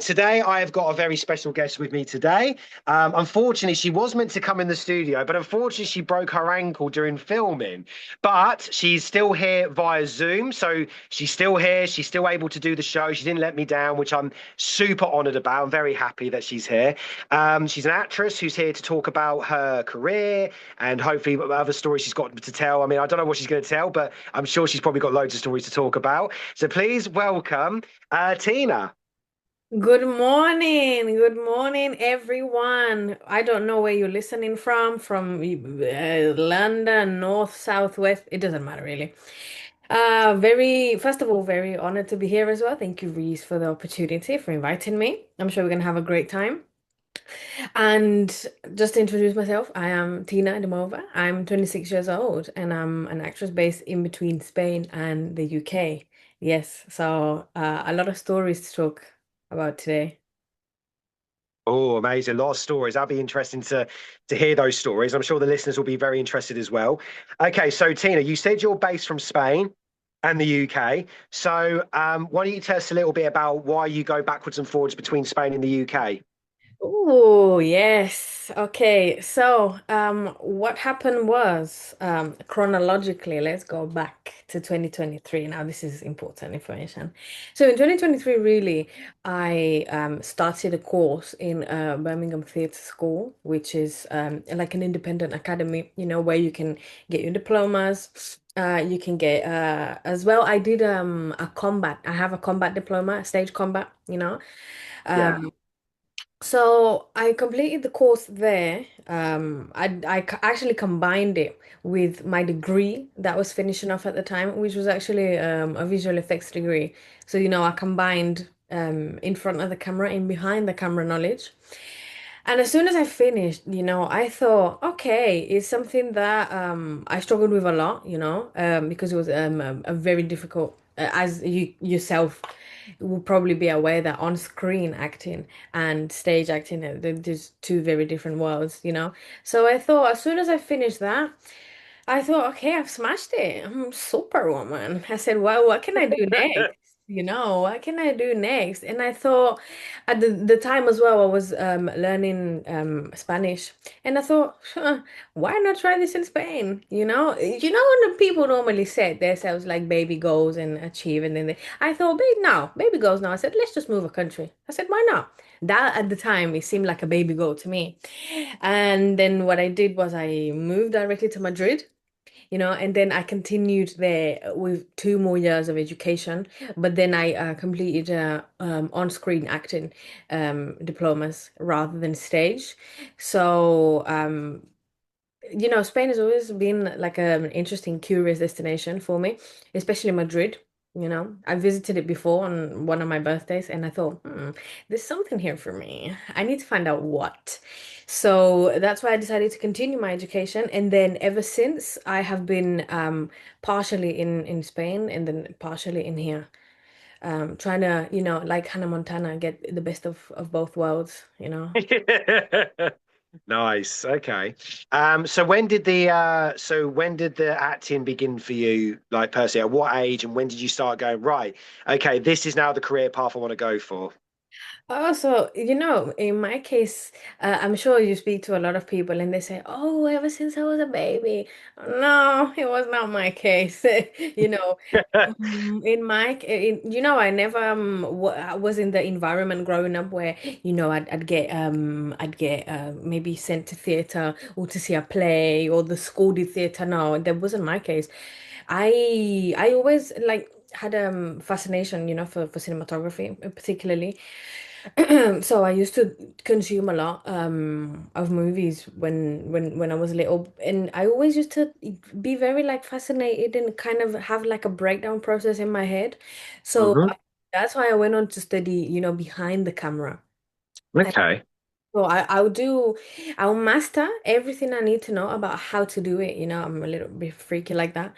Today, I have got a very special guest with me today. Unfortunately, she was meant to come in the studio, but unfortunately, she broke her ankle during filming. But she's still here via Zoom. So she's still here. She's still able to do the show. She didn't let me down, which I'm super honored about. I'm very happy that she's here. She's an actress who's here to talk about her career and hopefully other stories she's got to tell. I mean, I don't know what she's going to tell, but I'm sure she's probably got loads of stories to talk about. So please welcome Tina. Good morning, everyone. I don't know where you're listening from London, north, south, west. It doesn't matter really. First of all, very honored to be here as well. Thank you, Reese, for the opportunity, for inviting me. I'm sure we're gonna have a great time. And just to introduce myself, I am Tina Demova. I'm 26 years old and I'm an actress based in between Spain and the UK. Yes, so a lot of stories to talk about today. Oh, amazing. A lot of stories. That'll be interesting to hear those stories. I'm sure the listeners will be very interested as well. Okay, so Tina, you said you're based from Spain and the UK. So why don't you tell us a little bit about why you go backwards and forwards between Spain and the UK? Oh, yes. Okay. So, what happened was, chronologically, let's go back to 2023. Now, this is important information. So, in 2023, really, I started a course in Birmingham Theatre School, which is like an independent academy, where you can get your diplomas. You can get as well. I did a combat. I have a combat diploma, stage combat, Yeah. Um, so I completed the course there. Actually combined it with my degree that was finishing off at the time, which was actually a visual effects degree. So, I combined in front of the camera and behind the camera knowledge. And as soon as I finished, I thought, okay, it's something that I struggled with a lot, because it was a very difficult, as you yourself will probably be aware that on-screen acting and stage acting, they're just two very different worlds, So I thought, as soon as I finished that, I thought, okay, I've smashed it. I'm Superwoman. I said, well, what can I do next? What can I do next? And I thought at the time as well, I was learning Spanish. And I thought, why not try this in Spain? When the people normally set themselves like baby goals and achieve, and then I thought, baby goals now. I said, let's just move a country. I said, why not? That at the time, it seemed like a baby goal to me. And then what I did was I moved directly to Madrid, and then I continued there with 2 more years of education. But then I completed on-screen acting diplomas rather than stage. So, Spain has always been like an interesting, curious destination for me, especially Madrid. I visited it before on one of my birthdays, and I thought, there's something here for me. I need to find out what. So that's why I decided to continue my education. And then ever since, I have been partially in Spain and then partially in here, trying to, like Hannah Montana, get the best of both worlds. Nice. Okay. So when did the acting begin for you, like personally? At what age and when did you start going, right, okay, this is now the career path I want to go for? Also, in my case, I'm sure you speak to a lot of people and they say, "Oh, ever since I was a baby." No, it was not my case. You know, I never was in the environment growing up where, I'd get maybe sent to theater or to see a play or the school did theater. No, that wasn't my case. I always like had fascination, for cinematography particularly. So I used to consume a lot of movies when I was little, and I always used to be very like fascinated and kind of have like a breakdown process in my head. So Hmm. that's why I went on to study, behind the camera. Okay. So I'll master everything I need to know about how to do it. I'm a little bit freaky like that.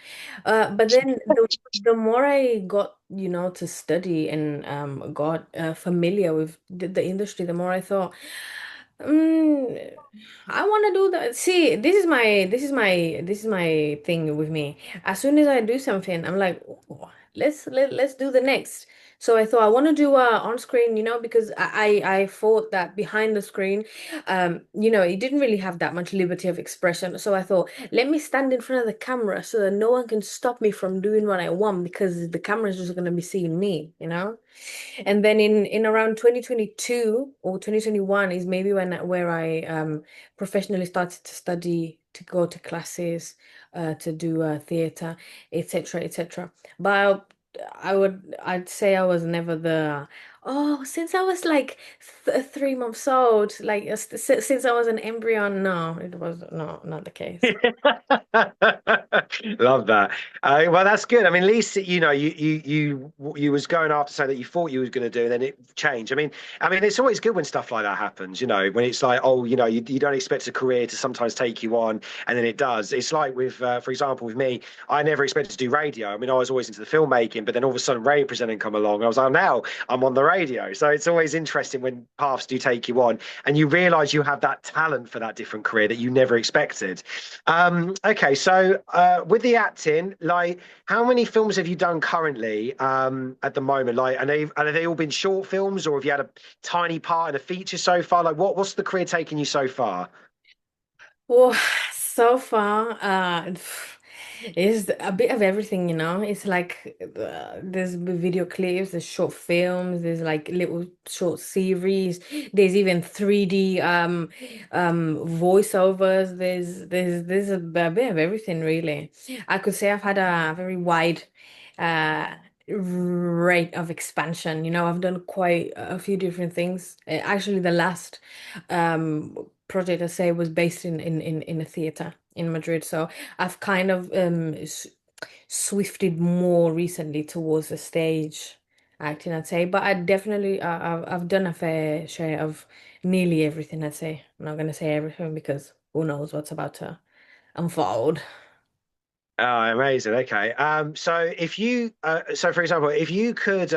But then the more I got, to study and got familiar with the industry, the more I thought, mm, I want to do that. See, this is my thing with me. As soon as I do something, I'm like, "Ooh, let's do the next." So I thought I want to do on screen, because I thought that behind the screen, it didn't really have that much liberty of expression. So I thought, let me stand in front of the camera so that no one can stop me from doing what I want because the camera is just going to be seeing me. And then in around 2022 or 2021 is maybe when where I professionally started to study, to go to classes, to do theater, etc., etc. But I'd say I was never since I was like th 3 months old, like since I was an embryo. No, it was not the case. Love that. Well, that's good. I mean, at least you was going after something that you thought you was going to do, and then it changed. I mean, it's always good when stuff like that happens. When it's like, oh, you don't expect a career to sometimes take you on, and then it does. It's like with, for example, with me, I never expected to do radio. I mean, I was always into the filmmaking, but then all of a sudden, radio presenting come along, and I was like, now I'm on the radio. So it's always interesting when paths do take you on, and you realise you have that talent for that different career that you never expected. Okay, so with the acting, like, how many films have you done currently at the moment? Like, and have they all been short films, or have you had a tiny part in a feature so far? Like, what's the career taking you so far? Well, so far, it's a bit of everything. It's like there's video clips, there's short films, there's like little short series, there's even 3D voiceovers. There's a bit of everything really. I could say I've had a very wide uh rate of expansion. I've done quite a few different things. Actually, the last project I say was based in a theater in Madrid. So I've kind of swifted more recently towards the stage acting, I'd say. But I definitely I've done a fair share of nearly everything, I'd say. I'm not gonna say everything because who knows what's about to unfold. Oh, amazing. Okay. So for example, if you could,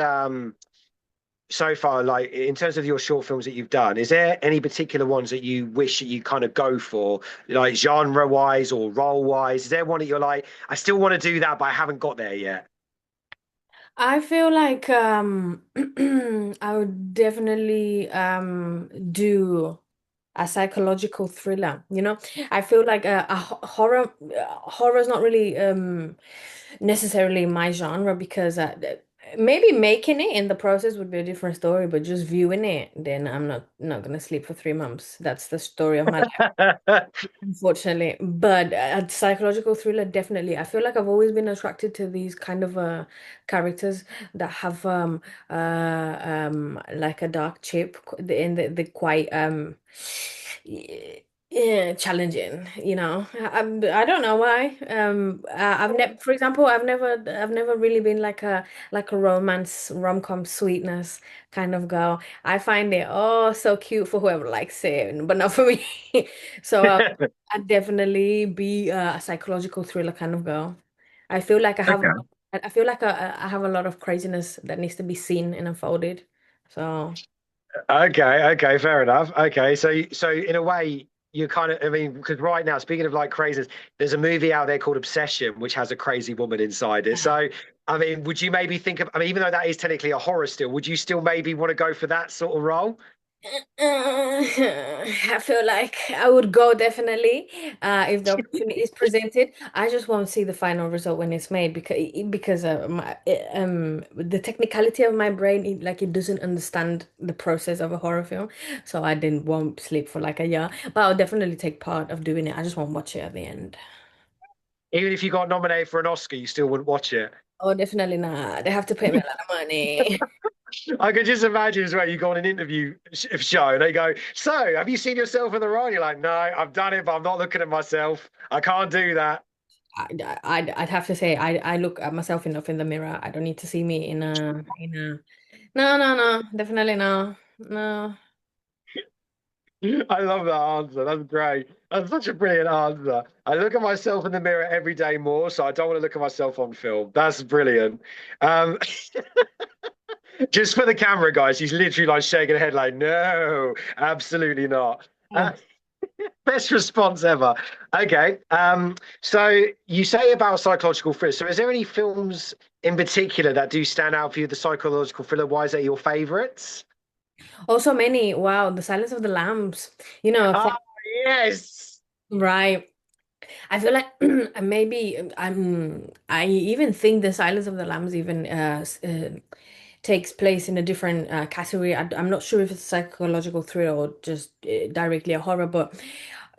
so far, like in terms of your short films that you've done, is there any particular ones that you wish that you kind of go for, like genre wise or role wise? Is there one that you're like, I still want to do that, but I haven't got there yet? I feel like I would definitely do a psychological thriller. I feel like horror is not really necessarily my genre because maybe making it in the process would be a different story, but just viewing it, then I'm not gonna sleep for 3 months. That's the story of my life. Unfortunately, but a psychological thriller, definitely. I feel like I've always been attracted to these kind of characters that have like a dark chip in the quite yeah, challenging. I don't know why. I've never, for example, I've never really been like a romance rom-com sweetness kind of girl. I find it so cute for whoever likes it, but not for me. So I'd definitely be a psychological thriller kind of girl. I feel like I have, Okay. I feel like I have a lot of craziness that needs to be seen and unfolded. So Okay, okay, fair enough. Okay, so in a way, you kind of, I mean, because right now, speaking of like crazies, there's a movie out there called Obsession, which has a crazy woman inside it. So, I mean, would you maybe think of, I mean, even though that is technically a horror still, would you still maybe want to go for that sort of role? I feel like I would go definitely if the opportunity is presented. I just won't see the final result when it's made because the technicality of my brain it doesn't understand the process of a horror film, so I didn't won't sleep for like a year. But I'll definitely take part of doing it. I just won't watch it at the end. Even if you got nominated for an Oscar, you still wouldn't watch it. Oh, definitely not. They have to pay me a lot of money. I could just imagine as well, you go on an interview show and they go, so have you seen yourself in the role? You're like, no, I've done it, but I'm not looking at myself. I can't do that. I'd have to say I look at myself enough in the mirror. I don't need to see me in a no, no, no, definitely no. No. I love that answer. That's great. That's such a brilliant answer. I look at myself in the mirror every day more, so I don't want to look at myself on film. That's brilliant. Um, just for the camera, guys, she's literally like shaking her head, like, no, absolutely not. Uh, Oh. best response ever. Okay. So you say about psychological thrillers. So is there any films in particular that do stand out for you, the psychological thriller wise, are your favorites? Also many, wow, The Silence of the Lambs, you know, Ah, yes. right. I feel like maybe I even think The Silence of the Lambs even takes place in a different category. I'm not sure if it's psychological thriller or just directly a horror, but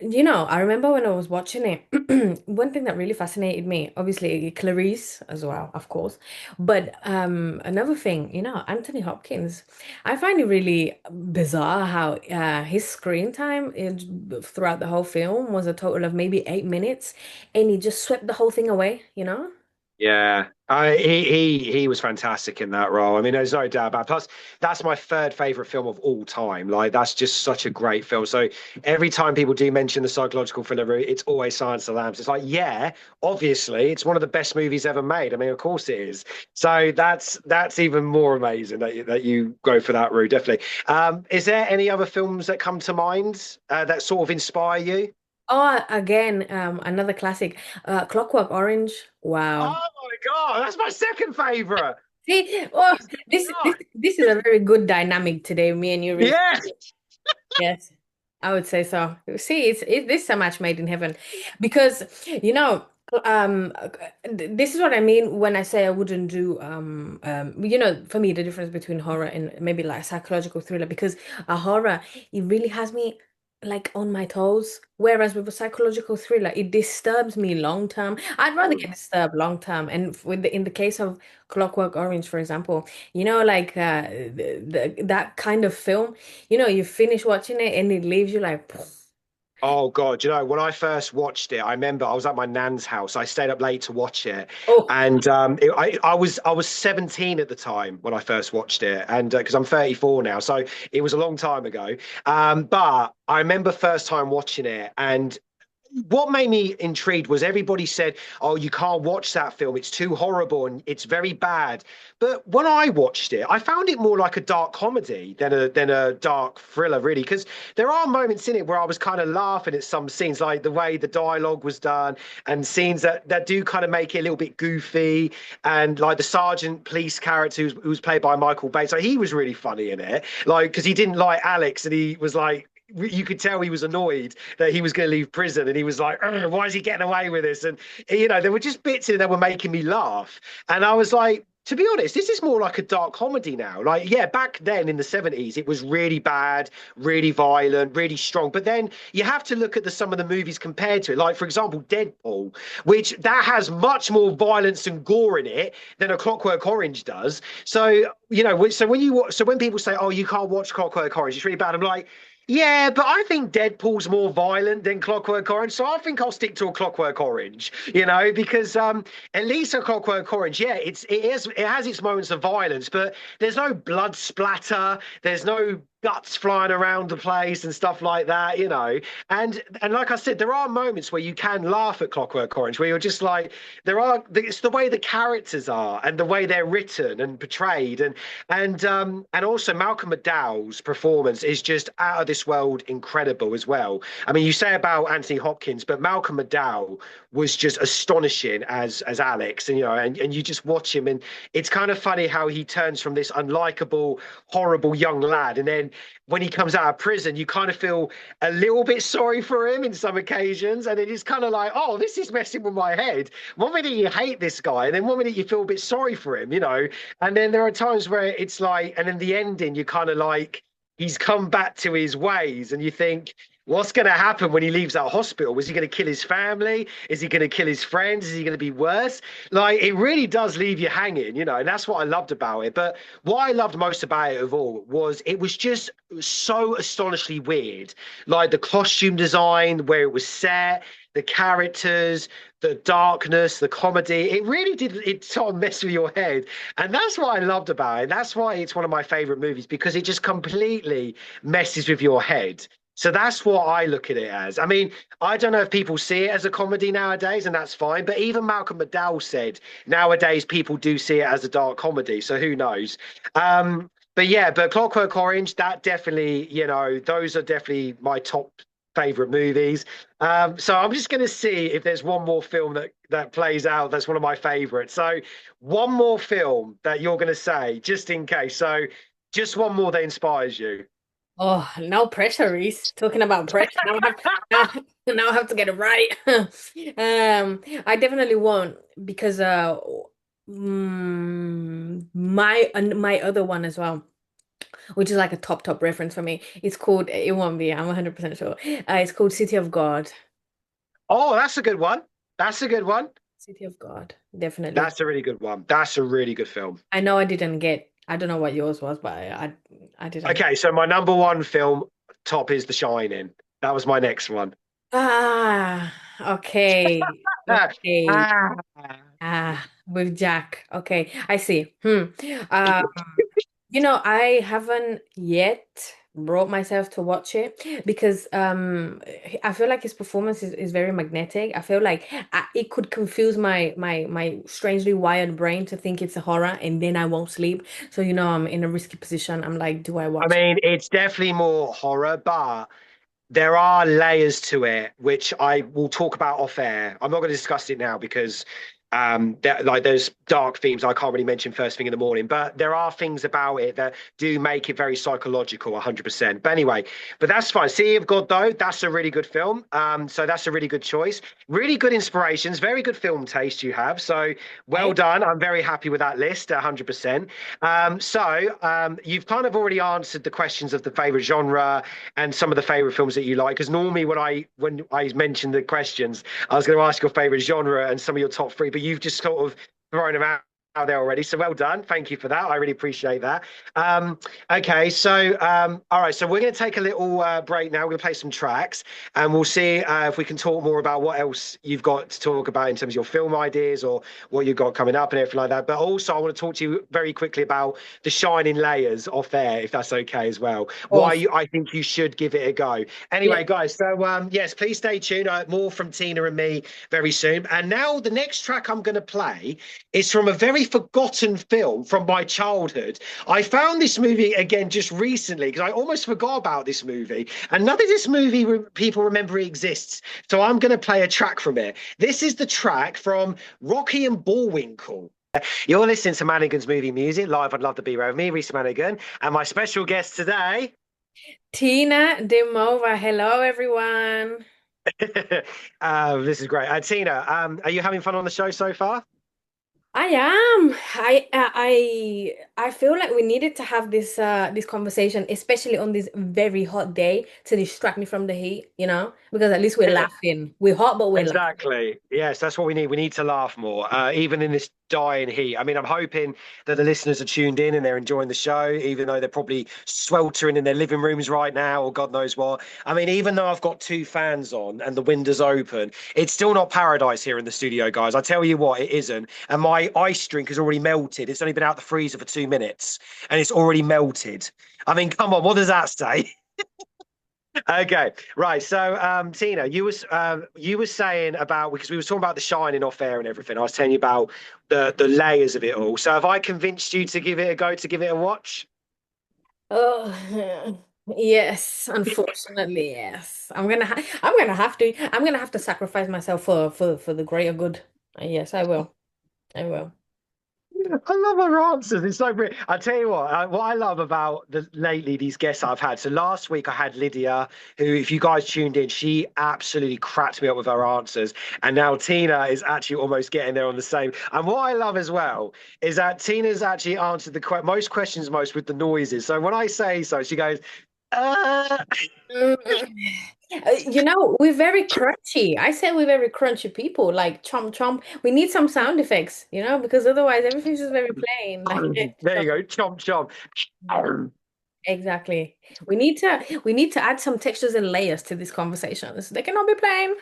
I remember when I was watching it, one thing that really fascinated me, obviously Clarice as well, of course, but another thing, Anthony Hopkins, I find it really bizarre how his screen time throughout the whole film was a total of maybe 8 minutes, and he just swept the whole thing away, you know? Yeah, he was fantastic in that role. I mean, there's no doubt about it. Plus, that's my third favorite film of all time. Like, that's just such a great film. So every time people do mention the psychological thriller route, it's always Silence of the Lambs. It's like, yeah, obviously, it's one of the best movies ever made. I mean, of course it is. So that's even more amazing that you go for that route. Definitely. Is there any other films that come to mind that sort of inspire you? Oh, again, another classic, Clockwork Orange. Oh Wow. my God, that's my second favorite. See, oh, this this God. this is a very good dynamic today. Me and you really. Yeah. Yes, I would say so. See, this is a match made in heaven, because um, this is what I mean when I say I wouldn't do for me the difference between horror and maybe like psychological thriller, because a horror, it really has me like on my toes, whereas with a psychological thriller it disturbs me long term. I'd rather get disturbed long term, and in the case of Clockwork Orange, for example, like that kind of film, you finish watching it and it leaves you like, Oh God, when I first watched it, I remember I was at my nan's house. I stayed up late to watch it, oh, and I was 17 at the time when I first watched it, and because I'm 34 now, so it was a long time ago. But I remember first time watching it, and what made me intrigued was everybody said, "Oh, you can't watch that film. It's too horrible and it's very bad." But when I watched it, I found it more like a dark comedy than a dark thriller, really, because there are moments in it where I was kind of laughing at some scenes, like the way the dialogue was done, and scenes that do kind of make it a little bit goofy, and like the sergeant police character who was played by Michael Bay, so he was really funny in it, like because he didn't like Alex, and he was like you could tell he was annoyed that he was going to leave prison, and he was like, why is he getting away with this? And there were just bits in it that were making me laugh, and I was like, to be honest, this is more like a dark comedy now. Like, yeah, back then in the 70s it was really bad, really violent, really strong, but then you have to look at some of the movies compared to it, like for example Deadpool, which that has much more violence and gore in it than a Clockwork Orange does. So when people say, oh, you can't watch Clockwork Orange, it's really bad, I'm like, yeah, but I think Deadpool's more violent than Clockwork Orange, so I think I'll stick to a Clockwork Orange, because at least a Clockwork Orange, yeah, it has its moments of violence, but there's no blood splatter, there's no guts flying around the place and stuff like that. And like I said, there are moments where you can laugh at Clockwork Orange, where you're just like, it's the way the characters are and the way they're written and portrayed, and also Malcolm McDowell's performance is just out of this world incredible as well. I mean, you say about Anthony Hopkins, but Malcolm McDowell was just astonishing as Alex, and you just watch him, and it's kind of funny how he turns from this unlikable, horrible young lad, and then when he comes out of prison, you kind of feel a little bit sorry for him in some occasions, and it is kind of like, oh, this is messing with my head. One minute you hate this guy, and then one minute you feel a bit sorry for him. And then there are times where it's like, and in the ending, you kind of like, he's come back to his ways, and you think, what's going to happen when he leaves that hospital? Was he going to kill his family? Is he going to kill his friends? Is he going to be worse? Like, it really does leave you hanging, and that's what I loved about it. But what I loved most about it of all was it was just so astonishingly weird. Like the costume design, where it was set, the characters, the darkness, the comedy. It really did. It sort of mess with your head, and that's what I loved about it. That's why it's one of my favorite movies, because it just completely messes with your head. So that's what I look at it as. I mean, I don't know if people see it as a comedy nowadays, and that's fine. But even Malcolm McDowell said nowadays people do see it as a dark comedy. So who knows? But yeah, but Clockwork Orange, that definitely, those are definitely my top favorite movies. So I'm just going to see if there's one more film that plays out. That's one of my favorites. So one more film that you're going to say, just in case. So just one more that inspires you. Oh, no pressure, Reese. Talking about pressure. Now I have to get it right. I definitely won't because my other one as well, which is like a top reference for me. It's called it won't be, I'm 100% sure. It's called City of God. Oh, that's a good one. That's a good one. City of God, definitely. That's a really good one. That's a really good film. I know I didn't get. I don't know what yours was, but I didn't. Okay, so my number one film top is The Shining. That was my next one. Ah, okay, Ah, okay. ah. With Jack. Okay, I see. Um, I haven't yet brought myself to watch it because I feel like his performance is very magnetic. I feel like it could confuse my strangely wired brain to think it's a horror and then I won't sleep. So, I'm in a risky position. I'm like, do I I watch it? mean, it's definitely more horror, but there are layers to it, which I will talk about off air. I'm not going to discuss it now because there's dark themes I can't really mention first thing in the morning, but there are things about it that do make it very psychological, 100%. But anyway, but that's fine. City of God, though, that's a really good film. So that's a really good choice. Really good inspirations, very good film taste you have. So well Right? done. I'm very happy with that list, 100%. You've kind of already answered the questions of the favorite genre and some of the favorite films that you like. Because normally when I mentioned the questions, I was going to ask your favorite genre and some of your top three, but you've just sort of thrown them out there already. So well done. Thank you for that. I really appreciate that. Um, okay, so all right, so we're going to take a little break now. We're going to play some tracks, and we'll see if we can talk more about what else you've got to talk about in terms of your film ideas or what you've got coming up and everything like that. But also, I want to talk to you very quickly about The Shining Layers off air, if that's okay as well. Why Awesome. I think you should give it a go. Yeah. Anyway, guys, so yes, please stay tuned. More from Tina and me very soon. And now the next track I'm going to play is from a very forgotten film from my childhood. I found this movie again just recently because I almost forgot about this movie. And none of this movie people remember it exists. So I'm going to play a track from it. This is the track from Rocky and Bullwinkle. You're listening to Manigan's Movie Music live. I'd love to be with me, Reese Manigan, and my special guest today. Tina Demova. Hello, everyone. This is great. Tina, are you having fun on the show so far? I am. I feel like we needed to have this conversation, especially on this very hot day, to distract me from the heat, because at least we're laughing. We're hot, but we're laughing. Exactly. Yes, that's what we need. We need to laugh more, even in this dying heat. I mean, I'm hoping that the listeners are tuned in and they're enjoying the show, even though they're probably sweltering in their living rooms right now, or God knows what. I mean, even though I've got two fans on and the windows open, it's still not paradise here in the studio, guys. I tell you what, it isn't. And my ice drink has already melted. It's only been out the freezer for 2 minutes and it's already melted. I mean, come on, what does that say? Okay, right. So, Tina, you were saying about because we were talking about The Shining off air and everything. I was telling you about the layers of it all. So, have I convinced you to give it a go, to give it a watch? Oh, yes, unfortunately, yes. I'm gonna have to sacrifice myself for the greater good. Yes, I will. I will. I love her answers. It's so brilliant. I tell you what I love about lately these guests I've had. So last week I had Lydia, who, if you guys tuned in, she absolutely cracked me up with her answers. And now Tina is actually almost getting there on the same. And what I love as well is that Tina's actually answered most questions most with the noises. So when I say so, she goes, uh, Mm. We're very crunchy. I say we're very crunchy people, like chomp chomp. We need some sound effects, because otherwise everything's just very plain. Like there you go, chomp chomp. exactly. We need to add some textures and layers to these conversations. They cannot be plain.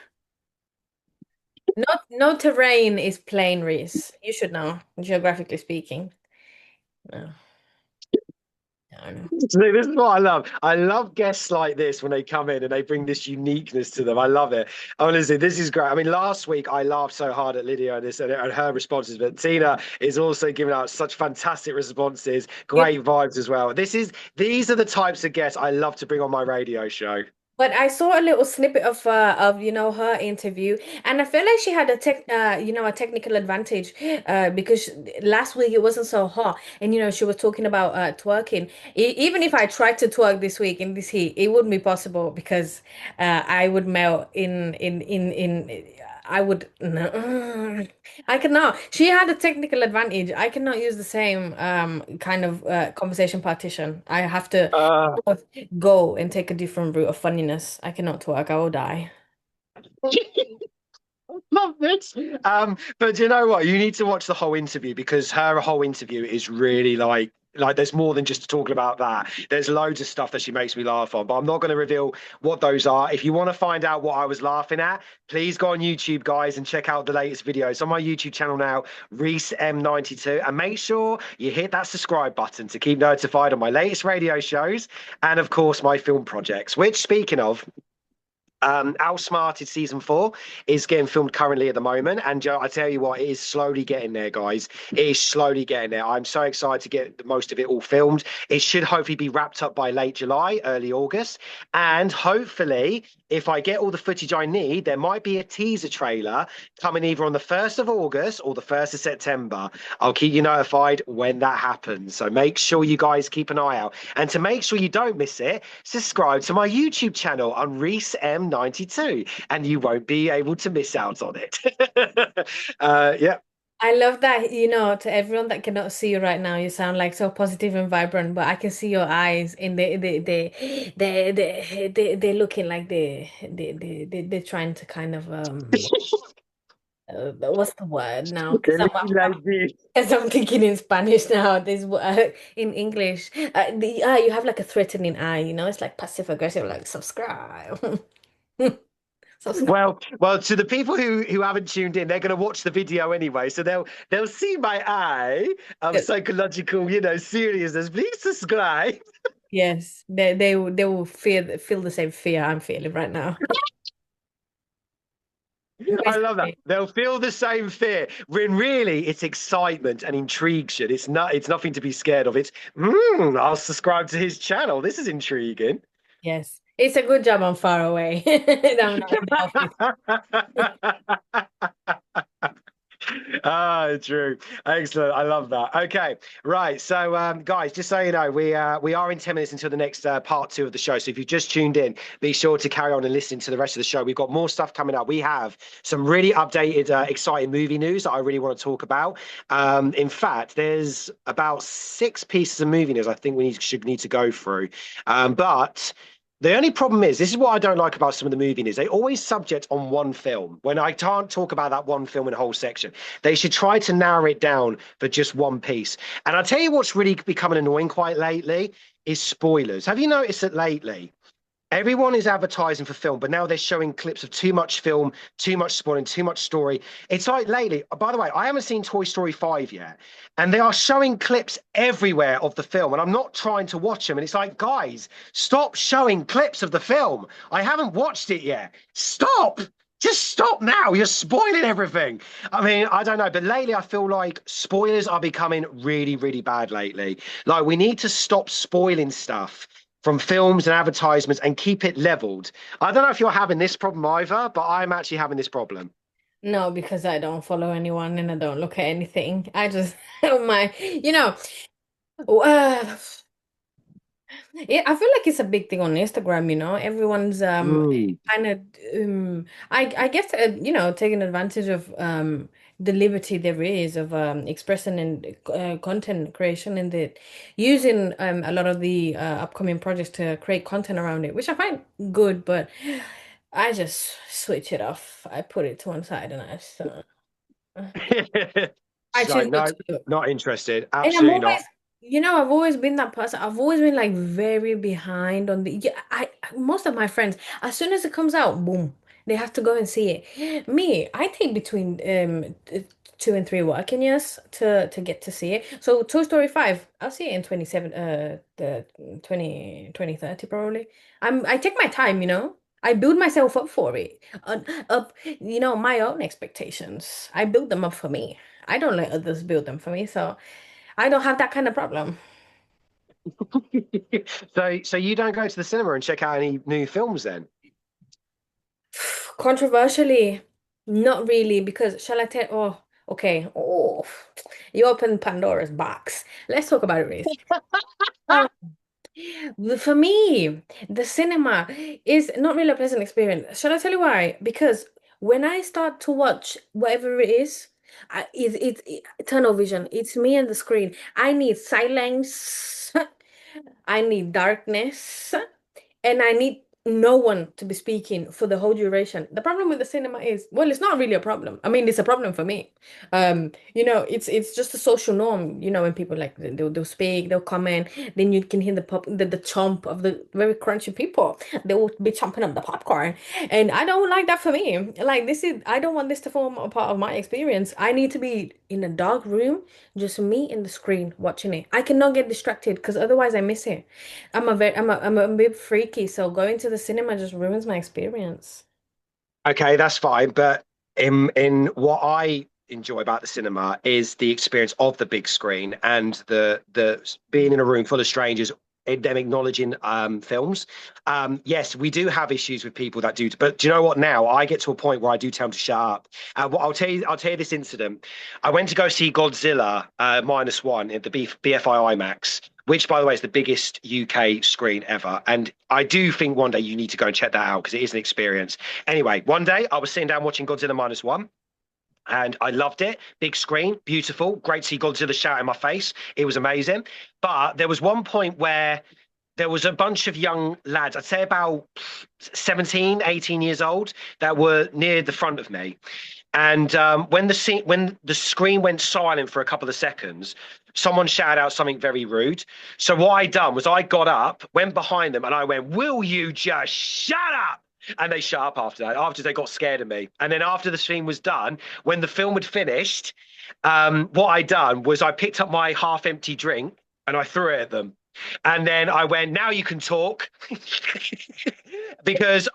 No terrain is plain, Reese. You should know, geographically speaking. No, no. See, this is what I love. I love guests like this when they come in and they bring this uniqueness to them. I love it. Honestly, this is great. I mean, last week I laughed so hard at Lydia and this and her responses, but Tina is also giving out such fantastic responses, You great vibes as well. These are the types of guests I love to bring on my radio show. But I saw a little snippet of her interview, and I feel like she had a technical advantage because last week it wasn't so hot, and she was talking about twerking. Even if I tried to twerk this week in this heat, it wouldn't be possible because I would melt in. I would no, I cannot. She had a technical advantage. I cannot use the same kind of conversation partition. I have to go and take a different route of funniness. I cannot talk, I will die. Love this. But do you know what? You need to watch the whole interview because her whole interview is really like there's more than just talking about that. There's loads of stuff that she makes me laugh on, but I'm not going to reveal what those are. If you want to find out what I was laughing at, please go on YouTube, guys, and check out the latest videos on my YouTube channel now, Reese M92, and make sure you hit that subscribe button to keep notified on my latest radio shows and of course my film projects. Which, speaking of, Outsmarted season 4 is getting filmed currently at the moment, and Joe, I tell you what, it is slowly getting there, guys. It is slowly getting there. I'm so excited to get the most of it all filmed. It should hopefully be wrapped up by late July, early August, and hopefully, if I get all the footage I need, there might be a teaser trailer coming either on the 1st of August or the 1st of September. I'll keep you notified when that happens. So make sure you guys keep an eye out, and to make sure you don't miss it, subscribe to my YouTube channel on Reese M92, and you won't be able to miss out on it. Yeah. I love that, to everyone that cannot see you right now, you sound like so positive and vibrant, but I can see your eyes and they're looking like they're trying to kind of what's the word now? They're looking like this. Because I'm thinking in Spanish now, this in English. The eye, you have like a threatening eye, it's like passive aggressive, like subscribe. Subscribe. Well, to the people who haven't tuned in, they're going to watch the video anyway, so they'll see my eye of psychological, seriousness. Please subscribe. Yes, they will feel the same fear I'm feeling right now. I love that. Basically, They'll feel the same fear when really it's excitement and intrigue. It's nothing to be scared of. I'll subscribe to his channel. This is intriguing. yes. It's a good job I'm far away. I'm not in the office. Ah, true. Excellent. I love that. Okay, right. So, guys, just so you know, we are in 10 minutes until the next part 2 of the show. So if you've just tuned in, be sure to carry on and listen to the rest of the show. We've got more stuff coming up. We have some really updated, exciting movie news that I really want to talk about. In fact, there's about 6 pieces of movie news I think should need to go through. But the only problem is, this is what I don't like about some of the movie news. They always subject on one film. When I can't talk about that one film in a whole section, they should try to narrow it down for just one piece. And I'll tell you what's really becoming annoying quite lately is spoilers. Have you noticed that lately? Everyone is advertising for film, but now they're showing clips of too much film, too much spoiling, too much story. It's like lately, by the way, I haven't seen Toy Story 5 yet, and they are showing clips everywhere of the film, and I'm not trying to watch them. And it's like, guys, stop showing clips of the film. I haven't watched it yet. Stop. Just stop now. You're spoiling everything. I mean, I don't know, but lately I feel like spoilers are becoming really, really bad lately. Like, we need to stop spoiling stuff from films and advertisements and keep it leveled. I don't know if you're having this problem either, but I'm actually having this problem. No, because I don't follow anyone and I don't look at anything. I just my, uh, yeah, I feel like it's a big thing on Instagram, Everyone's Mm. kind of I guess taking advantage of the liberty there is of expressing and content creation and using a lot of the upcoming projects to create content around it, which I find good, but I just switch it off. I put it to one side and I She's like, choose not no, to look. not interested. And I'm Absolutely always, not. I've always been that person. I've always been like very behind on the, yeah, most of my friends, as soon as it comes out, boom, they have to go and see it. Me, I take between 2 and 3 working years to get to see it. So Toy Story 5, I'll see it in 27 the 2030 probably. I take my time, I build myself up for it. Up, my own expectations. I build them up for me. I don't let others build them for me. So I don't have that kind of problem. So you don't go to the cinema and check out any new films then? Controversially, not really, because shall I tell? Oh, okay. Oh, you open Pandora's box. Let's talk about it, Reese. Um, for me, the cinema is not really a pleasant experience. Shall I tell you why? Because when I start to watch whatever it is, tunnel vision. It's me and the screen. I need silence. I need darkness. And I need no one to be speaking for the whole duration. The problem with the cinema is, well, it's not really a problem. I mean, it's a problem for me. It's just a social norm. When people like they'll speak, they'll comment, then you can hear the chomp of the very crunchy people. They will be chomping up the popcorn, and I don't like that for me. Like I don't want this to form a part of my experience. I need to be in a dark room, just me and the screen watching it. I cannot get distracted because otherwise I miss it. I'm a bit freaky, so going to the cinema just ruins my experience. Okay, that's fine. But in what I enjoy about the cinema is the experience of the big screen and the being in a room full of strangers and them acknowledging films. Yes, we do have issues with people that do, but do you know what? Now I get to a point where I do tell them to shut up. What I'll tell you this incident. I went to go see Godzilla -1 at the BFI IMAX, which, by the way, is the biggest UK screen ever. And I do think one day you need to go and check that out because it is an experience. Anyway, one day I was sitting down watching Godzilla -1. And I loved it. Big screen, beautiful. Great to see Godzilla shout in my face. It was amazing. But there was one point where there was a bunch of young lads, I'd say about 17, 18 years old, that were near the front of me. And when the screen went silent for a couple of seconds, someone shouted out something very rude. So what I done was I got up, went behind them, and I went, "Will you just shut up?" And they shut up after that, after they got scared of me. And then after the scene was done, when the film had finished, what I done was I picked up my half-empty drink and I threw it at them. And then I went, "Now you can talk," because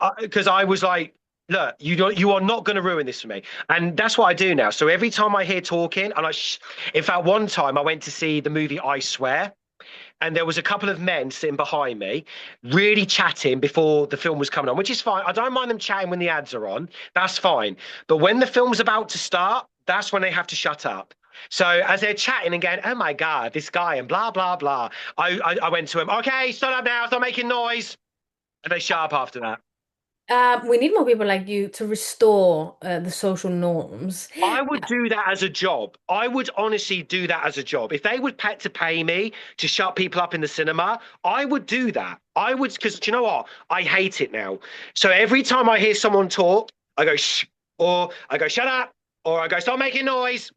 I was like, "Look, you are not going to ruin this for me." And that's what I do now. So every time I hear talking, in fact, one time I went to see the movie I Swear, and there was a couple of men sitting behind me, really chatting before the film was coming on, which is fine. I don't mind them chatting when the ads are on. That's fine. But when the film's about to start, that's when they have to shut up. So as they're chatting and going, "Oh my God, this guy," and blah, blah, blah, I went to him, "Okay, shut up now, stop making noise." And they shut up after that. We need more people like you to restore the social norms. I would do that as a job. I would honestly do that as a job. If they would pay me to shut people up in the cinema, I would do that. I would, because do you know what? I hate it now. So every time I hear someone talk, I go shh, or I go shut up, or I go stop making noise.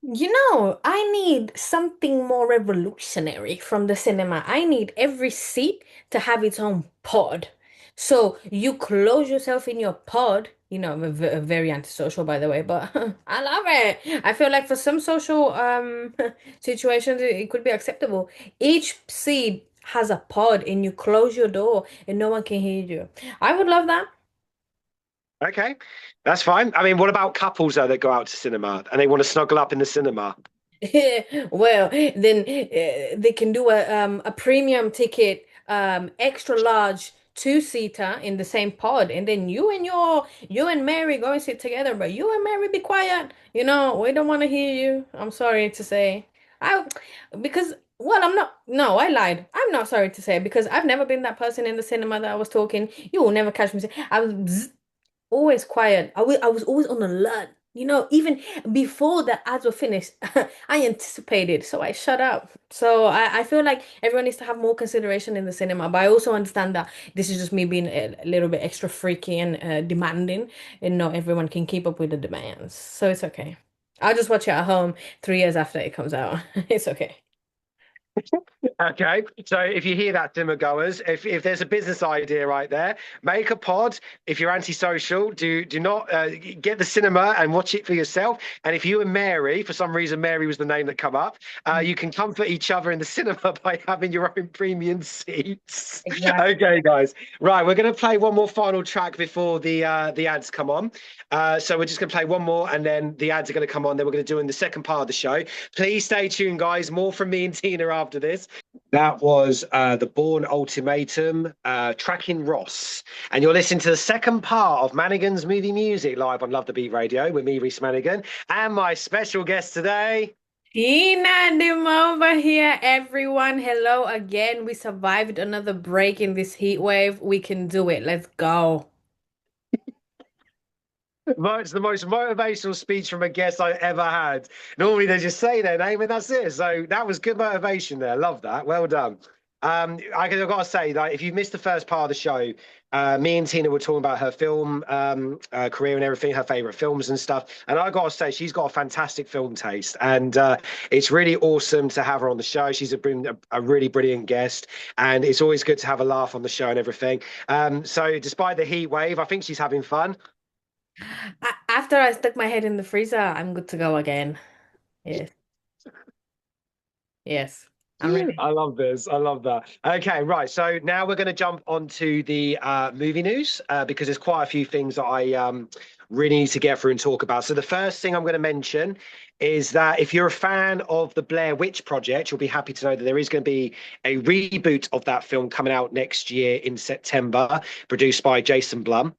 I need something more revolutionary from the cinema. I need every seat to have its own pod. So you close yourself in your pod. I'm very antisocial, by the way, but I love it. I feel like for some social situations, it could be acceptable. Each seat has a pod, and you close your door, and no one can hear you. I would love that. Okay, that's fine. I mean, what about couples though that go out to cinema and they want to snuggle up in the cinema? Well, then they can do a premium ticket, extra large two-seater in the same pod, and then you and Mary go and sit together. But you and Mary be quiet. We don't want to hear you. I'm sorry to say. I because well, I'm not. No, I lied. I'm not sorry to say because I've never been that person in the cinema that I was talking. You will never catch me say I was always quiet. I was always on alert. Even before the ads were finished, I anticipated, so I shut up. So I feel like everyone needs to have more consideration in the cinema, but I also understand that this is just me being a little bit extra freaky and demanding, and not everyone can keep up with the demands. So it's okay. I'll just watch it at home 3 years after it comes out. It's okay. Okay, so if you hear that, dimmer goers, if there's a business idea right there, make a pod. If you're antisocial, do not get the cinema and watch it for yourself. And if you and Mary, for some reason, Mary was the name that come up, you can comfort each other in the cinema by having your own premium seats. Exactly. Okay, guys. Right, we're going to play one more final track before the ads come on. So we're just going to play one more, and then the ads are going to come on. Then we're going to do in the second part of the show. Please stay tuned, guys. More from me and Tina after this. That was the Bourne Ultimatum, tracking Ross. And you're listening to the second part of Manigan's Movie Music live on Love the Beat Radio with me, Reese Manigan, and my special guest today. Tina Dimova here, everyone. Hello again. We survived another break in this heat wave. We can do it. Let's go. It's the most motivational speech from a guest I ever had. Normally they just say their name and that's it. So that was good motivation there. Love that. Well done. I've got to say, like, if you missed the first part of the show, me and Tina were talking about her film career and everything, her favorite films and stuff. And I got to say, she's got a fantastic film taste, and it's really awesome to have her on the show. She's a really brilliant guest, and it's always good to have a laugh on the show and everything. So, despite the heat wave, I think she's having fun. After I stuck my head in the freezer, I'm good to go again. Yes, yes. I'm ready. I love this. I love that. Okay, right. So now we're going to jump onto the movie news because there's quite a few things that I really need to get through and talk about. So the first thing I'm going to mention is that if you're a fan of the Blair Witch Project, you'll be happy to know that there is going to be a reboot of that film coming out next year in September, produced by Jason Blum.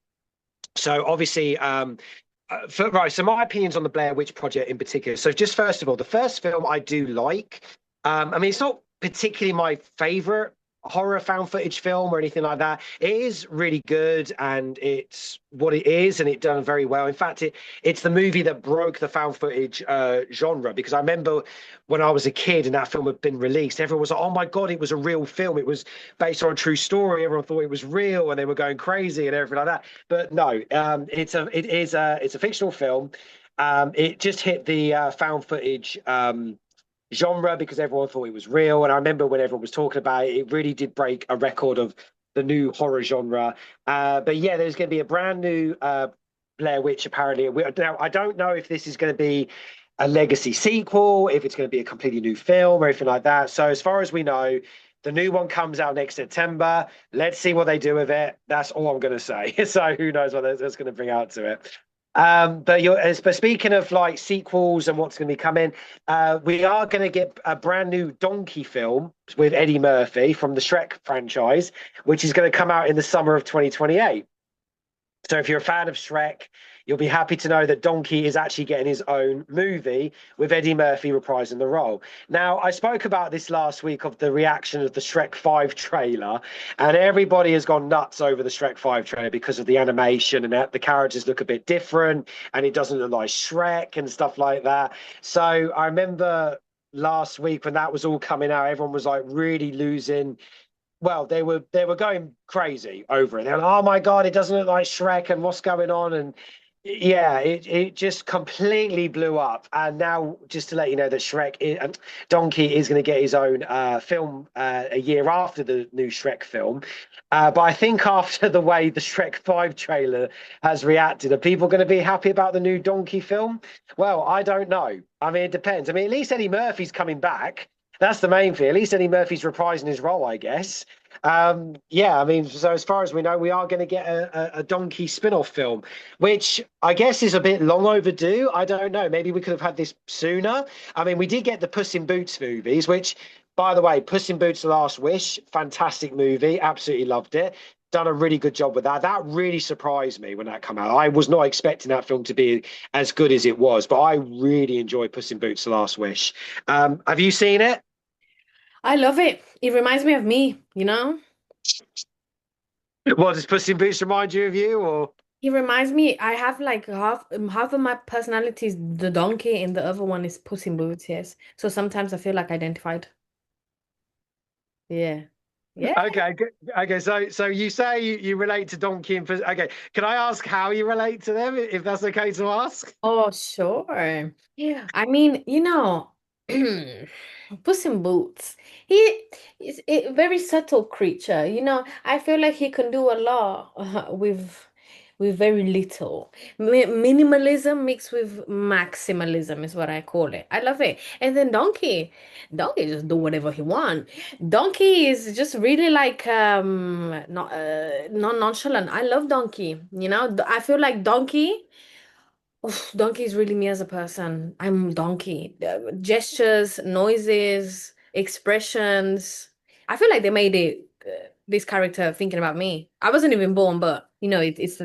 So obviously, right. So my opinions on the Blair Witch Project in particular. So just first of all, the first film I do like. I mean, it's not particularly my favorite horror found footage film or anything like that. It is really good and it's what it is and it done very well. In fact, it's the movie that broke the found footage genre because I remember when I was a kid and that film had been released, everyone was like, "Oh my God, it was a real film. It was based on a true story." Everyone thought it was real and they were going crazy and everything like that. But no, it's a fictional film. It just hit the found footage genre because everyone thought it was real. And I remember when everyone was talking about it, it really did break a record of the new horror genre. But yeah, there's going to be a brand new Blair Witch apparently. Now, I don't know if this is going to be a legacy sequel, if it's going to be a completely new film or anything like that. So as far as we know, the new one comes out next September. Let's see what they do with it. That's all I'm going to say. So who knows what that's going to bring out to it. But speaking of like sequels and what's going to be coming, we are going to get a brand new Donkey film with Eddie Murphy from the Shrek franchise, which is going to come out in the summer of 2028. So if you're a fan of Shrek, you'll be happy to know that Donkey is actually getting his own movie with Eddie Murphy reprising the role. Now, I spoke about this last week of the reaction of the Shrek 5 trailer, and everybody has gone nuts over the Shrek 5 trailer because of the animation and that the characters look a bit different and it doesn't look like Shrek and stuff like that. So I remember last week when that was all coming out, everyone was like really losing, well, they were going crazy over it. They're like, "Oh my God, it doesn't look like Shrek, and what's going on?" And yeah, it just completely blew up. And now, just to let you know that Donkey is going to get his own film a year after the new Shrek film. But I think after the way the Shrek 5 trailer has reacted, are people going to be happy about the new Donkey film? Well, I don't know. I mean, it depends. I mean, at least Eddie Murphy's coming back. That's the main thing. At least Eddie Murphy's reprising his role, I guess. Yeah, I mean, so as far as we know, we are going to get a Donkey spin-off film, which I guess is a bit long overdue. I don't know. Maybe we could have had this sooner. I mean, we did get the Puss in Boots movies, which, by the way, Puss in Boots: The Last Wish, fantastic movie. Absolutely loved it. Done a really good job with that. That really surprised me when that came out. I was not expecting that film to be as good as it was, but I really enjoyed Puss in Boots: The Last Wish. Have you seen it? I love it. It reminds me of me, What does Puss in Boots remind you of you, or? He reminds me, I have like half of my personality is the donkey and the other one is Puss in Boots, yes. So sometimes I feel like identified. Yeah. Yeah. Okay, good. Okay. So you say you relate to Donkey and Puss. Okay, can I ask how you relate to them, if that's okay to ask? Oh, sure. Yeah. I mean, Puss in Boots. He is a very subtle creature. I feel like he can do a lot with very little. Minimalism mixed with maximalism is what I call it. I love it. And then Donkey just do whatever he want. Donkey is just really like not nonchalant. I love Donkey. I feel like Donkey. Oof, Donkey is really me as a person. I'm Donkey. Gestures, noises, expressions. I feel like they made it this character thinking about me. I wasn't even born, but it's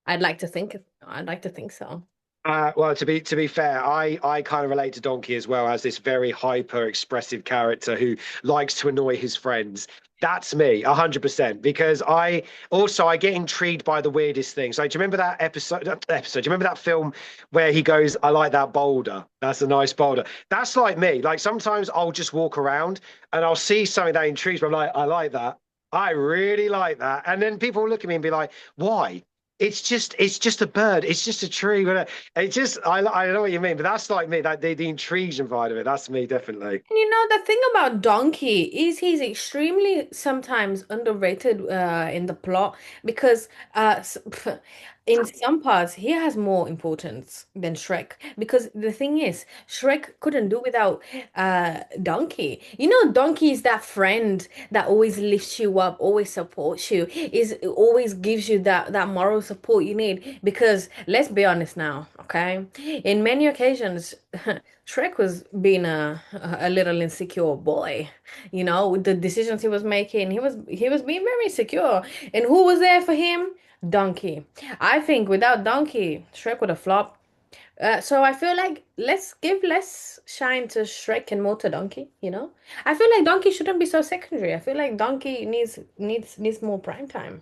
I'd like to think so. Well, to be fair, I kind of relate to Donkey as well as this very hyper expressive character who likes to annoy his friends. That's me, 100%. Because I get intrigued by the weirdest things. Like, do you remember that episode? Do you remember that film where he goes, "I like that boulder. That's a nice boulder." That's like me. Like sometimes I'll just walk around and I'll see something that intrigues me. I'm like, I like that. I really like that. And then people will look at me and be like, "Why?" It's just a bird. It's just a tree. I know what you mean, but that's like me. That the intrigue part of it. That's me definitely. And the thing about Donkey is he's extremely sometimes underrated in the plot because in some parts he has more importance than Shrek. Because the thing is, Shrek couldn't do without Donkey. Donkey is that friend that always lifts you up, always supports you, is always gives you that moral support you need. Because let's be honest now, okay? In many occasions. Shrek was being a little insecure boy, with the decisions he was making. He was being very insecure. And who was there for him? Donkey. I think without Donkey, Shrek would have flopped. So I feel like let's give less shine to Shrek and more to Donkey. I feel like Donkey shouldn't be so secondary. I feel like Donkey needs more prime time.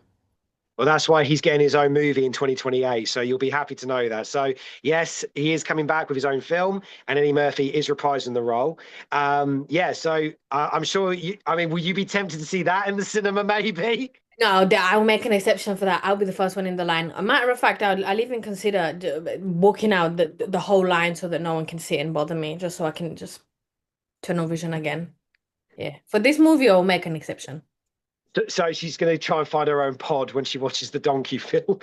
Well, that's why he's getting his own movie in 2028. So you'll be happy to know that. So yes, he is coming back with his own film, and Eddie Murphy is reprising the role. Yeah. So I'm sure you. I mean, will you be tempted to see that in the cinema? Maybe. No, I'll make an exception for that. I'll be the first one in the line. A matter of fact, I'll even consider walking out the whole line so that no one can see it and bother me, just so I can just tunnel vision again. Yeah. For this movie, I'll make an exception. So she's going to try and find her own pod when she watches the donkey film.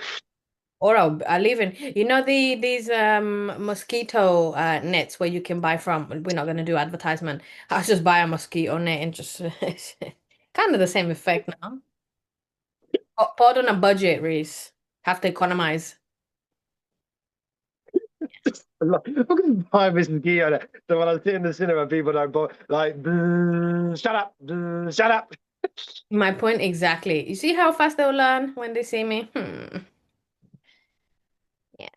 Or I'll even, these mosquito nets where you can buy from. We're not gonna do advertisement. I'll just buy a mosquito net and just kind of the same effect now. Pod on a budget, Reese. Have to economize. Look at the time Mrs. Gee on it. So when I sit in the cinema, people don't like, shut up, shut up. My point exactly. You see how fast they'll learn when they see me? Yeah.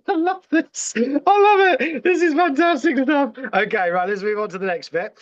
I love this. I love it. This is fantastic stuff. Okay, right, let's move on to the next bit.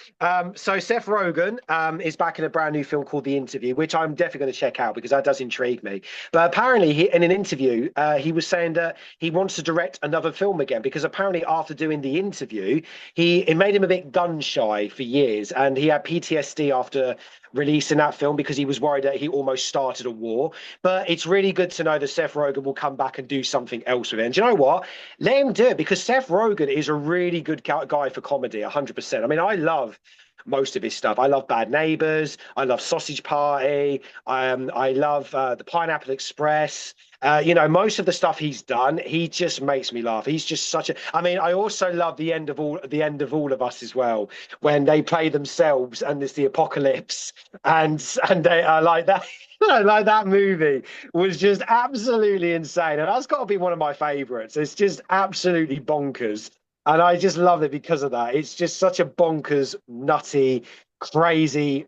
So Seth Rogen is back in a brand new film called The Interview, which I'm definitely going to check out because that does intrigue me. But apparently, in an interview, he was saying that he wants to direct another film again because apparently, after doing The Interview, it made him a bit gun shy for years, and he had PTSD after releasing that film because he was worried that he almost started a war. But it's really good to know that Seth Rogen will come back and do something else with it. And do you know what? Let him do it because Seth Rogen is a really good guy for comedy, 100%. I mean, I love most of his stuff. I love Bad Neighbors. I love Sausage Party. I love the Pineapple Express. Most of the stuff he's done, he just makes me laugh. He's just such a. I mean, I also love the end of all of us as well, when they play themselves and there's the apocalypse, and they are like that. Like that movie was just absolutely insane, and that's got to be one of my favorites. It's just absolutely bonkers. And I just love it because of that. It's just such a bonkers, nutty, crazy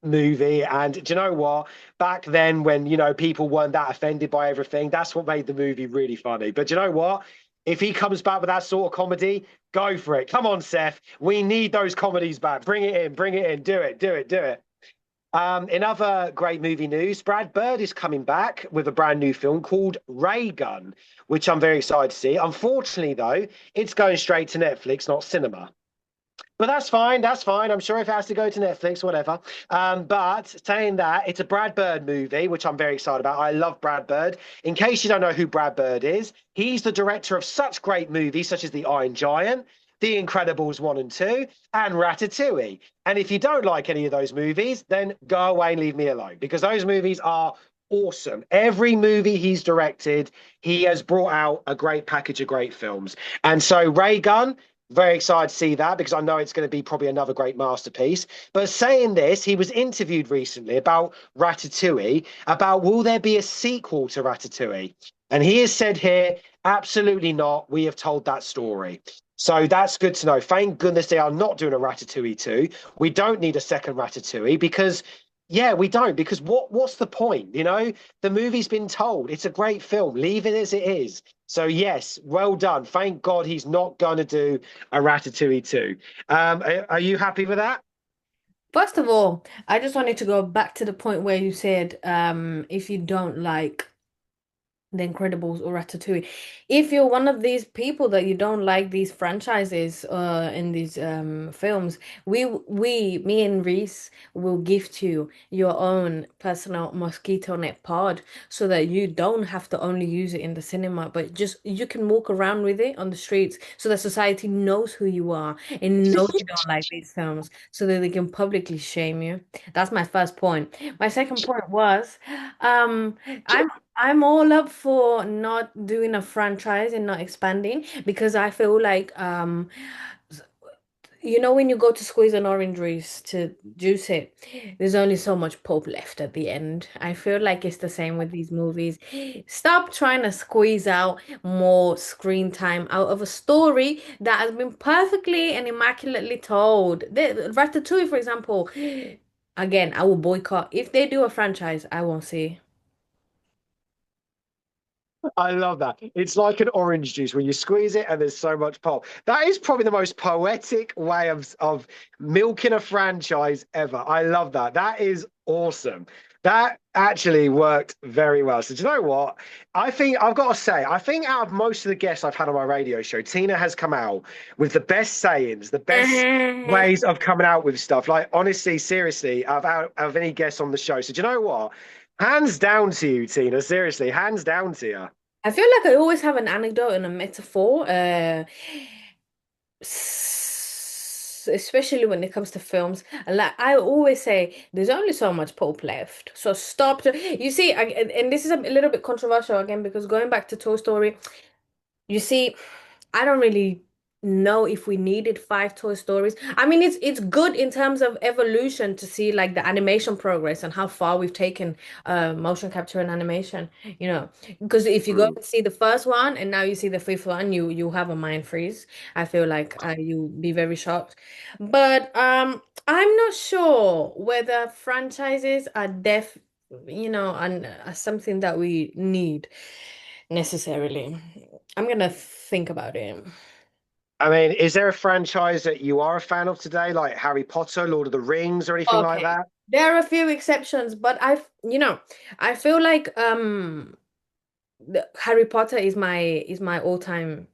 movie. And do you know what? Back then, when people weren't that offended by everything, that's what made the movie really funny. But do you know what? If he comes back with that sort of comedy, go for it. Come on, Seth. We need those comedies back. Bring it in. Bring it in. Do it. Do it. Do it. In other great movie news, Brad Bird is coming back with a brand new film called Ray Gun, which I'm very excited to see. Unfortunately, though, it's going straight to Netflix, not cinema. But that's fine. That's fine. I'm sure if it has to go to Netflix, whatever. But saying that, it's a Brad Bird movie, which I'm very excited about. I love Brad Bird. In case you don't know who Brad Bird is, he's the director of such great movies such as The Iron Giant, The Incredibles 1 and 2, and Ratatouille. And if you don't like any of those movies, then go away and leave me alone because those movies are awesome. Every movie he's directed, he has brought out a great package of great films. And so Ray Gunn, very excited to see that because I know it's going to be probably another great masterpiece. But saying this, he was interviewed recently about Ratatouille, about will there be a sequel to Ratatouille? And he has said here, absolutely not. We have told that story. So that's good to know. Thank goodness they are not doing a Ratatouille 2. We don't need a second Ratatouille because yeah, we don't. Because what's the point? You know, the movie's been told. It's a great film. Leave it as it is. So yes, well done. Thank God he's not going to do a Ratatouille 2. Are you happy with that? First of all, I just wanted to go back to the point where you said if you don't like The Incredibles or Ratatouille. If you're one of these people that you don't like these franchises in these films, me and Reese will gift you your own personal mosquito net pod so that you don't have to only use it in the cinema, but just you can walk around with it on the streets so that society knows who you are and knows you don't like these films so that they can publicly shame you. That's my first point. My second point was um I'm I'm all up for not doing a franchise and not expanding because I feel like when you go to squeeze an orange juice to juice it, there's only so much pulp left at the end. I feel like it's the same with these movies. Stop trying to squeeze out more screen time out of a story that has been perfectly and immaculately told. Ratatouille, for example, again, I will boycott. If they do a franchise, I won't see. I love that. It's like an orange juice when you squeeze it and there's so much pulp. That is probably the most poetic way of milking a franchise ever. I love that. That is awesome. That actually worked very well. So do you know what? I think I've got to say, I think out of most of the guests I've had on my radio show, Tina has come out with the best sayings, the best ways of coming out with stuff. Like honestly, seriously, out of any guests on the show. So do you know what? Hands down to you, Tina. Seriously, hands down to you. I feel like I always have an anecdote and a metaphor, especially when it comes to films. And like I always say, there's only so much pulp left. So stop. You see, and this is a little bit controversial again because going back to Toy Story, you see, I don't really know if we needed five Toy Stories. I mean, it's good in terms of evolution to see like the animation progress and how far we've taken motion capture and animation, you know. Because if you go Mm. and see the first one and now you see the fifth one, you have a mind freeze. I feel like you'll be very shocked. But I'm not sure whether franchises are and something that we need necessarily. I'm gonna think about it. I mean, is there a franchise that you are a fan of today, like Harry Potter, Lord of the Rings, or anything like Okay. that? There are a few exceptions, but I feel like Harry Potter is my all-time,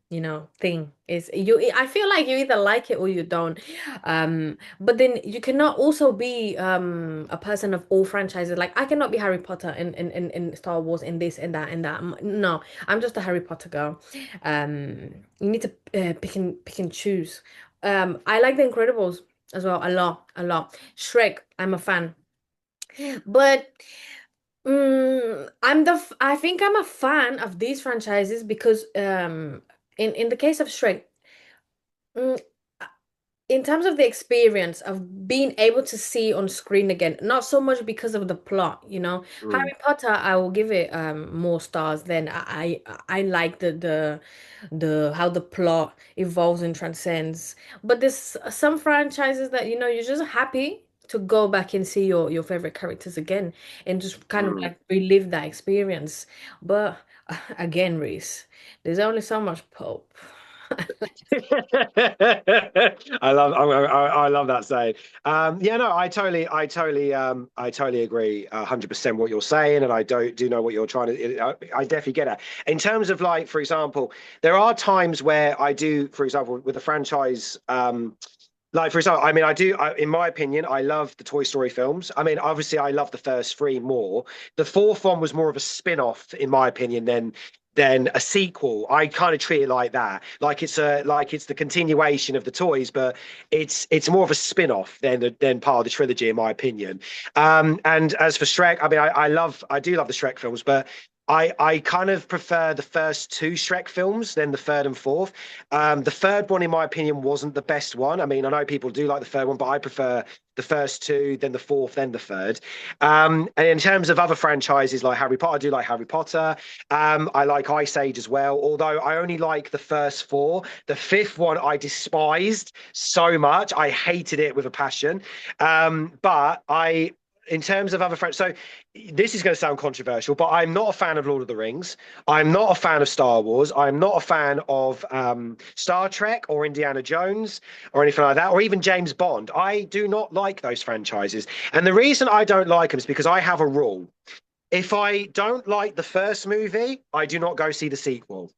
thing. Is you I feel like you either like it or you don't. But then you cannot also be a person of all franchises. Like I cannot be Harry Potter and Star Wars and this and that and that. No, I'm just a Harry Potter girl. You need to pick and choose. I like The Incredibles as well, a lot, a lot. Shrek, I'm a fan. But I think I'm a fan of these franchises because in the case of Shrek, mm, in terms of the experience of being able to see on screen again, not so much because of the plot, Mm. Harry Potter, I will give it more stars than I like the how the plot evolves and transcends. But there's some franchises that you're just happy to go back and see your favorite characters again and just kind of Mm. like relive that experience. But again, Reese, there's only so much pulp. I love that saying. Yeah, no, I totally agree, 100% what you're saying, and I do know what you're trying to. I definitely get it. In terms of like, for example, there are times where I do, for example, with a franchise. Like for example, I mean, in my opinion, I love the Toy Story films. I mean, obviously, I love the first three more. The fourth one was more of a spin-off, in my opinion, than a sequel. I kind of treat it like that, like it's the continuation of the toys, but it's more of a spin-off than part of the trilogy, in my opinion. And as for Shrek, I mean, I do love the Shrek films, but I kind of prefer the first two Shrek films than the third and fourth. The third one, in my opinion, wasn't the best one. I mean, I know people do like the third one, but I prefer the first two, then the fourth, then the third. And in terms of other franchises like Harry Potter, I do like Harry Potter. I like Ice Age as well, although I only like the first four. The fifth one I despised so much. I hated it with a passion. But I in terms of other friends, so this is going to sound controversial, but I'm not a fan of Lord of the Rings. I'm not a fan of Star Wars. I'm not a fan of Star Trek or Indiana Jones or anything like that, or even James Bond. I do not like those franchises. And the reason I don't like them is because I have a rule. If I don't like the first movie, I do not go see the sequel.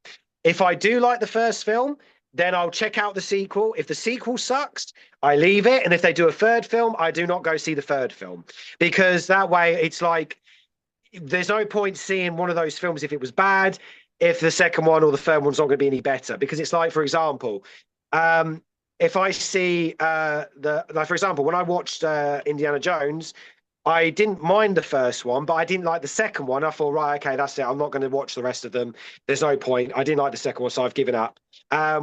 If I do like the first film, then I'll check out the sequel. If the sequel sucks, I leave it. And if they do a third film, I do not go see the third film because that way it's like there's no point seeing one of those films if it was bad, if the second one or the third one's not going to be any better. Because it's like, for example, if I see the like, for example, when I watched Indiana Jones, I didn't mind the first one, but I didn't like the second one. I thought, right, okay, that's it. I'm not going to watch the rest of them. There's no point. I didn't like the second one, so I've given up.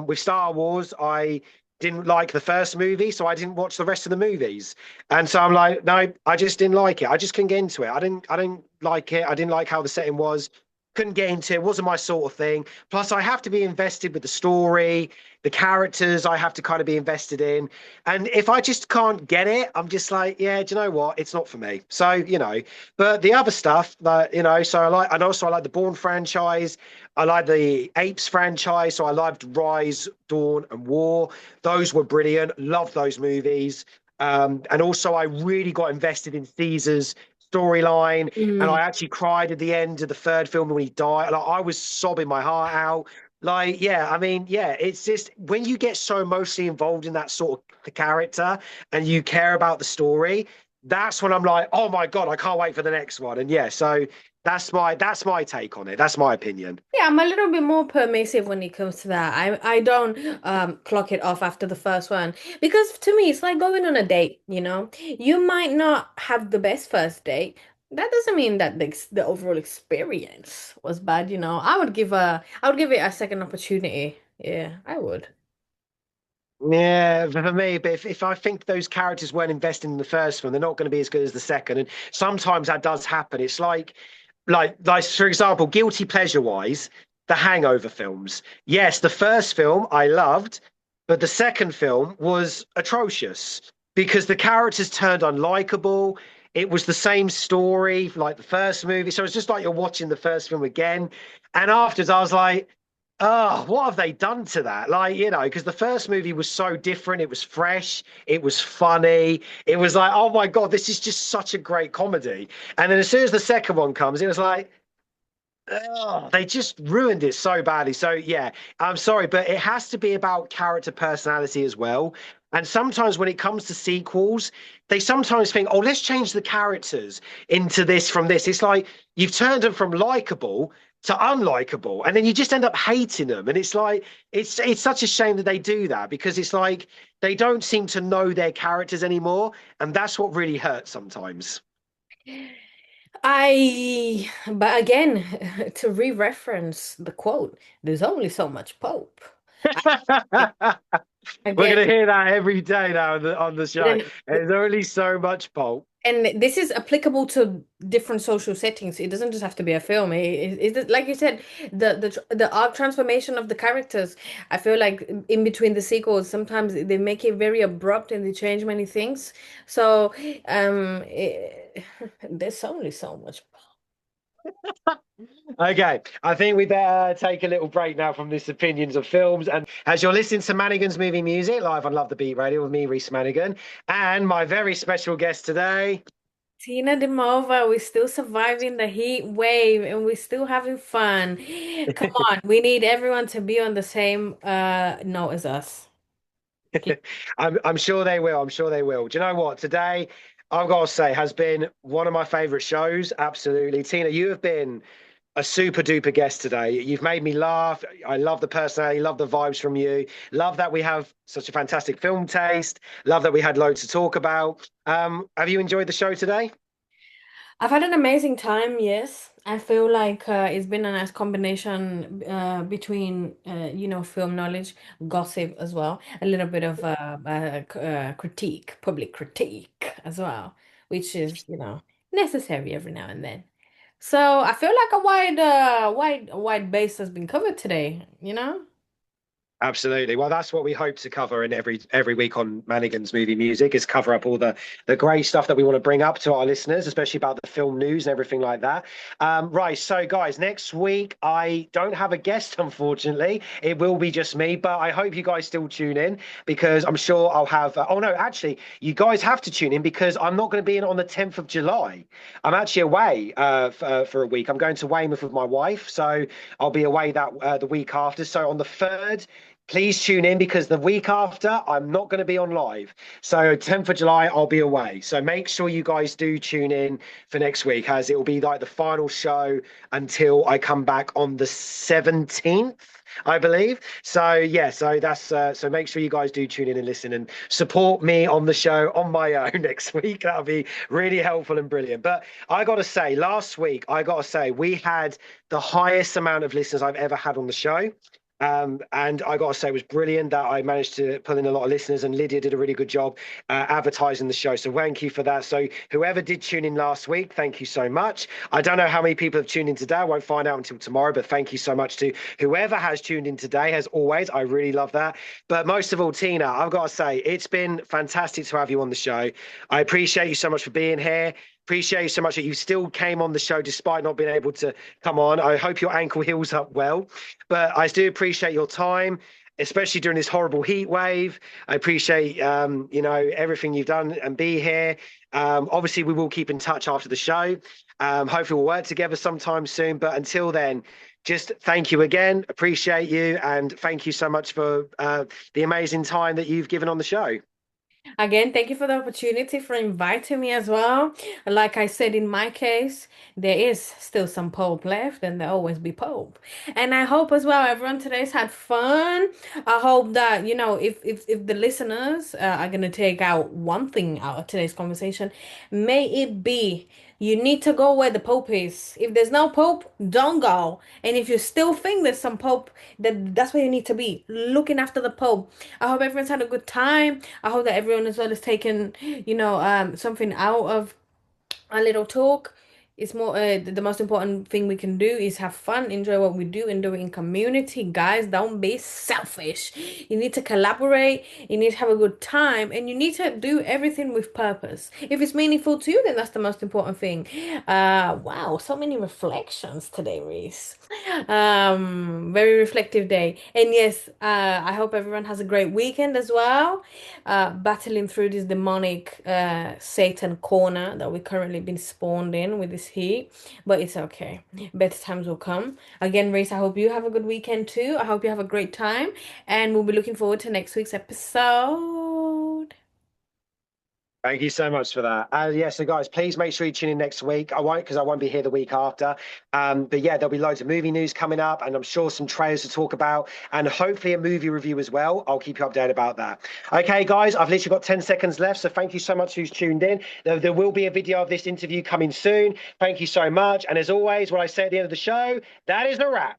With Star Wars, I didn't like the first movie, so I didn't watch the rest of the movies. And so I'm like, no, I just didn't like it. I just couldn't get into it. I didn't like it. I didn't like how the setting was. Couldn't get into it. Wasn't my sort of thing. Plus, I have to be invested with the story, the characters. I have to kind of be invested in. And if I just can't get it, I'm just like, yeah, do you know what? It's not for me. So, but the other stuff that, so I like, and also I like the Bourne franchise. I like the Apes franchise. So I loved Rise, Dawn, and War. Those were brilliant. Loved those movies. And also I really got invested in Caesar's storyline. And Mm. I actually cried at the end of the third film when he died. Like, I was sobbing my heart out. Like, yeah, I mean, yeah, it's just when you get so emotionally involved in that sort of character and you care about the story, that's when I'm like, oh my God, I can't wait for the next one. And yeah, so that's my take on it. That's my opinion. Yeah, I'm a little bit more permissive when it comes to that. I don't clock it off after the first one because to me it's like going on a date, you know. You might not have the best first date. That doesn't mean that the overall experience was bad, you know. I would give it a second opportunity. Yeah, I would. Yeah, for me, but if I think those characters weren't invested in the first one, they're not going to be as good as the second. And sometimes that does happen. It's like for example, guilty pleasure wise, the Hangover films. Yes, the first film I loved, but the second film was atrocious because the characters turned unlikable. It was the same story like the first movie. So it's just like you're watching the first film again. And afterwards, I was like, oh, what have they done to that? Like, because the first movie was so different. It was fresh. It was funny. It was like, oh my God, this is just such a great comedy. And then as soon as the second one comes, it was like, oh, they just ruined it so badly. So yeah, I'm sorry, but it has to be about character personality as well. And sometimes when it comes to sequels, they sometimes think, oh, let's change the characters into this from this. It's like you've turned them from likable to unlikable, and then you just end up hating them. And it's like it's such a shame that they do that because it's like they don't seem to know their characters anymore, and that's what really hurts sometimes. But again, to re-reference the quote, there's only so much Pope. I, We're again, gonna hear that every day now on the show. then There's only so much pulp. and this is applicable to different social settings. It doesn't just have to be a film. Like you said, the arc transformation of the characters. I feel like in between the sequels, sometimes they make it very abrupt and they change many things. So, there's only so much. Okay, I think we better take a little break now from this opinions of films. And as you're listening to Manigan's Movie Music live on Love the Beat Radio with me, Reese Manigan, and my very special guest today. Tina Demova, we're still surviving the heat wave and we're still having fun. Come on, we need everyone to be on the same note as us. I'm sure they will. I'm sure they will. Do you know what? Today, I've got to say, has been one of my favorite shows. Absolutely. Tina, you have been a super duper guest today. You've made me laugh. I love the personality, love the vibes from you. Love that we have such a fantastic film taste. Love that we had loads to talk about. Have you enjoyed the show today? I've had an amazing time, yes. I feel like it's been a nice combination between, film knowledge, gossip as well, a little bit of critique, public critique as well, which is, necessary every now and then. So I feel like a wide base has been covered today. Absolutely. Well, that's what we hope to cover in every week on Manigan's Movie Music is cover up all the great stuff that we want to bring up to our listeners, especially about the film news and everything like that. Right. So, guys, next week I don't have a guest, unfortunately. It will be just me, but I hope you guys still tune in because I'm sure I'll have. Oh no, actually, you guys have to tune in because I'm not going to be in on the 10th of July. I'm actually away for a week. I'm going to Weymouth with my wife, so I'll be away that the week after. So on the 3rd. Please tune in because the week after I'm not going to be on live. So 10th of July I'll be away. So make sure you guys do tune in for next week as it will be like the final show until I come back on the 17th. I believe. So yeah, so that's so make sure you guys do tune in and listen and support me on the show on my own next week. That'll be really helpful and brilliant. But I got to say, last week, I got to say, we had the highest amount of listeners I've ever had on the show. And I got to say, it was brilliant that I managed to pull in a lot of listeners, and Lydia did a really good job advertising the show. So thank you for that. So whoever did tune in last week, thank you so much. I don't know how many people have tuned in today. I won't find out until tomorrow, but thank you so much to whoever has tuned in today. As always, I really love that. But most of all, Tina, I've got to say, it's been fantastic to have you on the show. I appreciate you so much for being here. Appreciate you so much that you still came on the show despite not being able to come on. I hope your ankle heals up well. But I do appreciate your time, especially during this horrible heat wave. I appreciate everything you've done and be here. Obviously, we will keep in touch after the show. Hopefully, we'll work together sometime soon. But until then, just thank you again. Appreciate you, and thank you so much for the amazing time that you've given on the show. Again, thank you for the opportunity for inviting me as well. Like I said, in my case, there is still some Pope left, and there'll always be Pope. And I hope as well everyone today's had fun. I hope that, if the listeners are gonna take out one thing out of today's conversation, may it be you need to go where the Pope is. If there's no Pope, don't go. And if you still think there's some Pope, that's where you need to be, looking after the Pope. I hope everyone's had a good time. I hope that everyone as well has taken, something out of a little talk. It's more the most important thing we can do is have fun, enjoy what we do, and do it in community. Guys, don't be selfish. You need to collaborate, you need to have a good time, and you need to do everything with purpose. If it's meaningful to you, then that's the most important thing. Wow, so many reflections today, Reese. Very reflective day. And yes, I hope everyone has a great weekend as well. Battling through this demonic Satan corner that we've currently been spawned in with this heat, but it's okay. Better times will come. Again, Reese, I hope you have a good weekend too. I hope you have a great time, and we'll be looking forward to next week's episode. Thank you so much for that. Yeah, so guys, please make sure you tune in next week. I won't because I won't be here the week after. But yeah, there'll be loads of movie news coming up, and I'm sure some trailers to talk about, and hopefully a movie review as well. I'll keep you updated about that. Okay, guys, I've literally got 10 seconds left, so thank you so much who's tuned in. There will be a video of this interview coming soon. Thank you so much. And as always, what I say at the end of the show, that is a wrap.